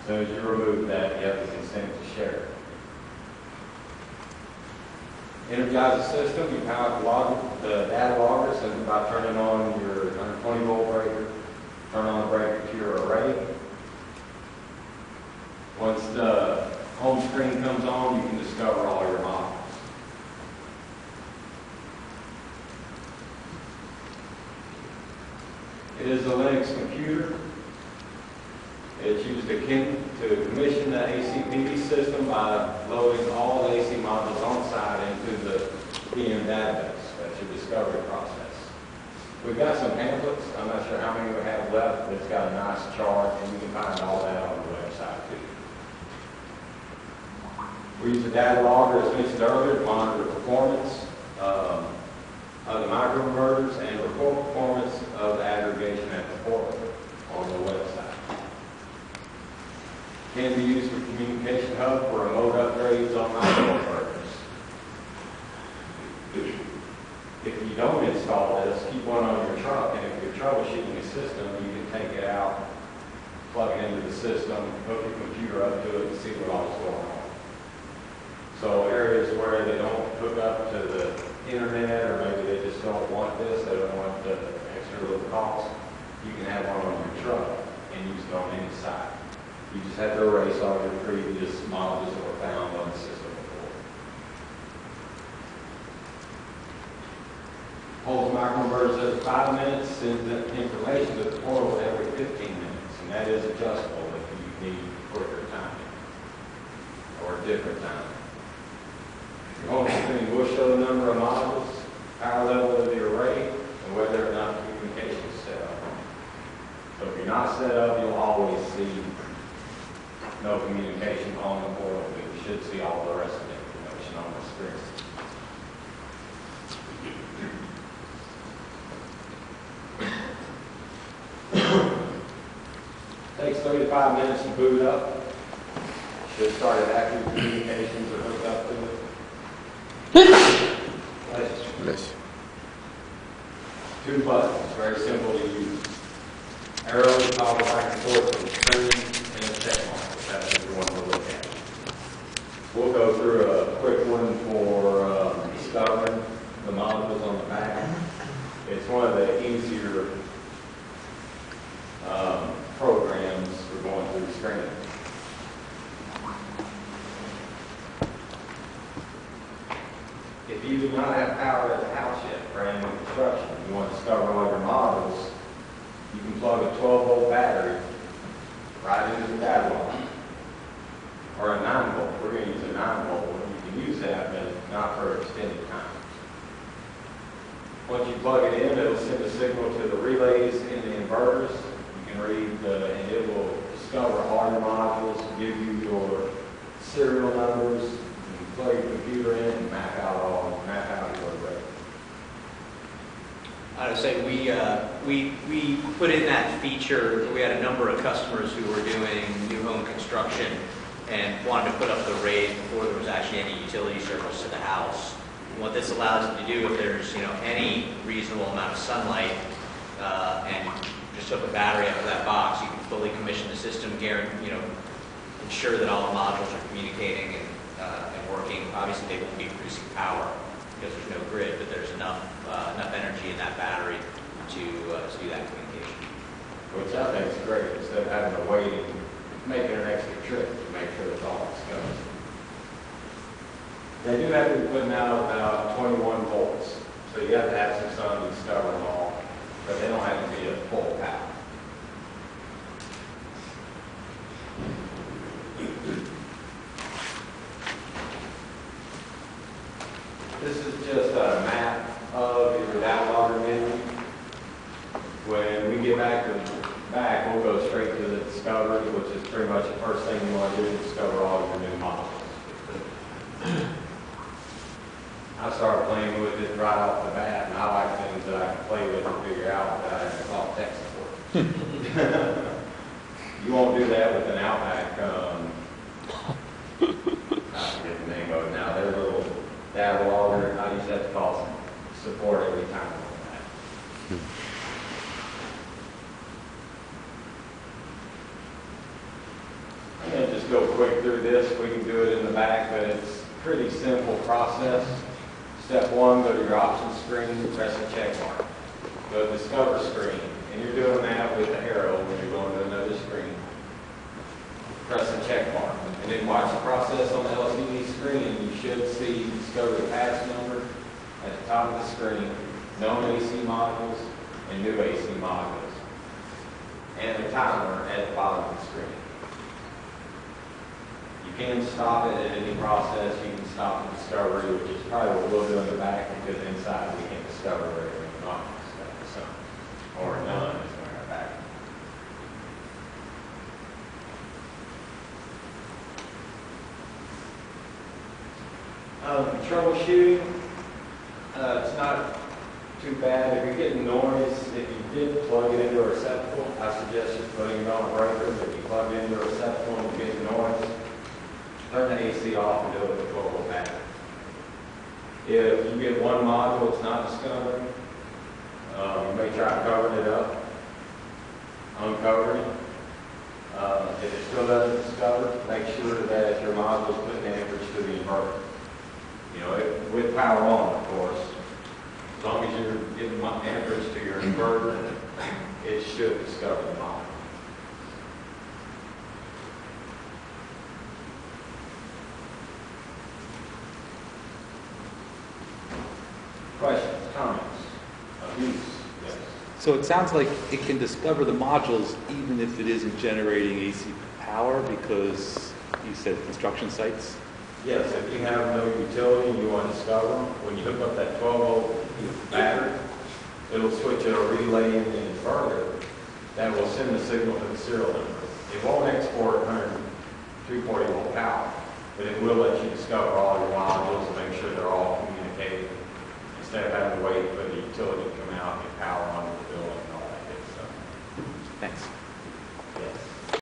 soon as you remove that, you have to consent to share. Energize the system, you power the data loggers and by turning on your 120 volt breaker, turn on the breaker to your array. Once the home screen comes on, you can discover all your modules. It is a Linux computer. It's used to commission the ACPV system by loading all the AC modules on site into the PM database. That's your discovery process. We've got some pamphlets. I'm not sure how many we have left, but it's got a nice chart, and you can find all that on the website too. We use the data logger, as mentioned earlier, to monitor the performance of the microinverters and report performance of the aggregation at the portal on the website. Can be used for communication hub for remote upgrades on microinverters. If you don't install this, keep one on your truck, and if you're troubleshooting a system, you can take it out, plug it into the system, hook your computer up to it, and see what all is going on. So areas where they don't hook up to the internet, or maybe they just don't want this, they don't want the extra little cost, you can have one on your truck and use it on any site. You just have to erase all your previous modules that were found on the system before. Holds microinverters every 5 minutes, sends the information to the portal every 15 minutes, and that is adjustable if you need quicker timing or different timing. Your home screen will show the number of modules, power level of the array, and whether or not the communication is set up. So if you're not set up, you'll always see no communication on the portal, but you should see all the rest of the information on the screen. Takes 3 to 5 minutes to boot up. Should start at active communications or hook up to it. Bless. 2 buttons, very simple to use. Arrow to toggle back and forth to the screen, and a check mark, if that's what you want to look at. We'll go through a quick one for discovering the modules on the back. It's one of the easier programs for going through the screen. If you do not have power at the house yet, brand new construction, you want to discover all your modules, you can plug a 12-volt battery right into the data logger. Or a 9-volt. We're going to use a 9-volt one. You can use that, but not for extended time. Once you plug it in, it'll send a signal to the relays in the inverters. You can read, and it will discover all your modules, give you your serial numbers, plug your computer in and map out your array. I would say we put in that feature. We had a number of customers who were doing new home construction and wanted to put up the arrays before there was actually any utility service to the house. And what this allows you to do, if there's any reasonable amount of sunlight, and just hook a battery up to that box, you can fully commission the system, ensure that all the modules are communicating and working. Obviously, they won't be producing power because there's no grid, but there's enough energy in that battery to do that communication. Which I think is great, instead of having to wait and making an extra trip to make sure it's all discovered. They do have to be putting out about 21 volts, so you have to have some sun to discover them all, but they don't have to be at full power. This is just a map of your data logger menu. When we get back, we'll go straight to the discovery, which is pretty much the first thing you want to do is discover all your new modules. I started playing with it right off the bat, and I like things that I can play with and figure out without having to call tech support. You won't do that with an Outback. I forget the name of it now. Their little data logger. I use that to call support every time on that. just go quick through this. We can do it in the back, but it's a pretty simple process. Step one, go to your options screen, press the check mark. Go to Discover screen, and you're doing that with the arrow when you're going to another screen. Press the check mark, and then watch the process on the LCD screen. You should see Discover pass number at the top of the screen, known AC modules and new AC modules, and the timer at the bottom of the screen. You can stop it at any process. You can stop the discovery, which is probably what we'll do in the back, because inside we can't discover very many modules stuff, so, or none is in our back. Troubleshooting, it's not too bad. If you're getting noise, if you did plug it into a receptacle, I suggest you putting it on a breaker. If you plug it into a receptacle and you get noise, turn the AC off and do it with 12 volt battery. If you get one module it's not discovering, you may try covering it up, uncovering it. If it still doesn't discover, make sure that your module is putting amperage to the inverter. You know, with power on, of course. As long as you're getting amperage to your inverter, it should discover the module. Questions, comments, abuse? Yes. So it sounds like it can discover the modules even if it isn't generating AC power, because you said construction sites? Yes, if you have no utility and you want to discover them, when you hook up that 12 volt battery, it'll switch a relay in the inverter that will send the signal to the serial number. It won't export 240 volt power, but it will let you discover all your modules and make sure they're all